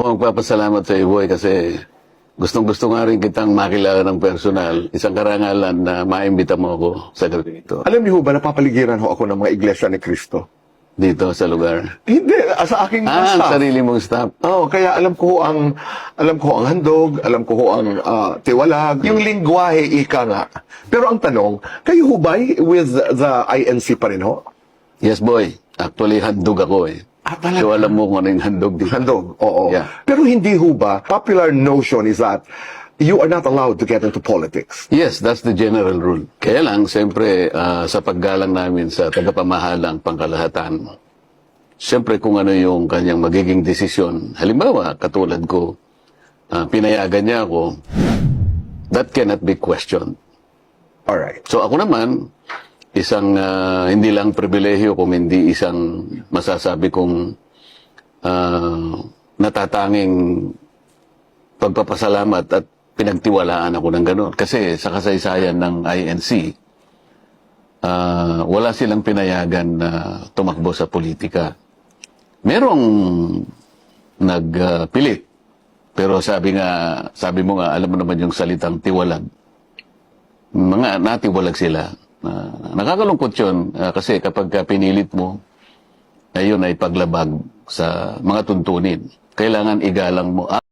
ako magpapasalamat sa iyo, boy, kasi gustong-gusto nga rin kitang makilala ng personal. Isang karangalan na maimbita mo ako sa gabi ito. Alam niyo ho ba, napapaligiran ho ako ng mga iglesia ni Cristo? Dito sa lugar. Hindi, sa aking Ang staff. sarili mong staff. Oh, kaya alam ko ho ang handog, alam ko ho ang tiwalag, yung lingwahe ika nga. Pero ang tanong, kayo ho ba with the INC pa rin ho? Yes, boy. Actually, handog ako eh. Talaga? So, alam mo kung ano yung handog dito. Handog, oo. Yeah. Pero hindi ho ba, popular notion is that you are not allowed to get into politics. Yes, that's the general rule. Kaya lang, siyempre, sa paggalang namin sa tagapamahalang pangkalahatan, siyempre kung ano yung kanyang magiging desisyon, halimbawa, katulad ko, pinayagan niya ako, that cannot be questioned. Alright. So ako naman, isang hindi lang pribilehyo, kung hindi isang masasabi kong natatanging pagpapasalamat at pinagtiwalaan ako ng gano'n. Kasi sa kasaysayan ng INC, wala silang pinayagan na tumakbo sa politika. Merong nagpilit. Pero sabi mo nga, alam mo naman yung salitang tiwalag. Mga natiwalag sila. Nakakalungkot yun kasi kapag pinilit mo, ayun ay paglabag sa mga tuntunin. Kailangan igalang mo.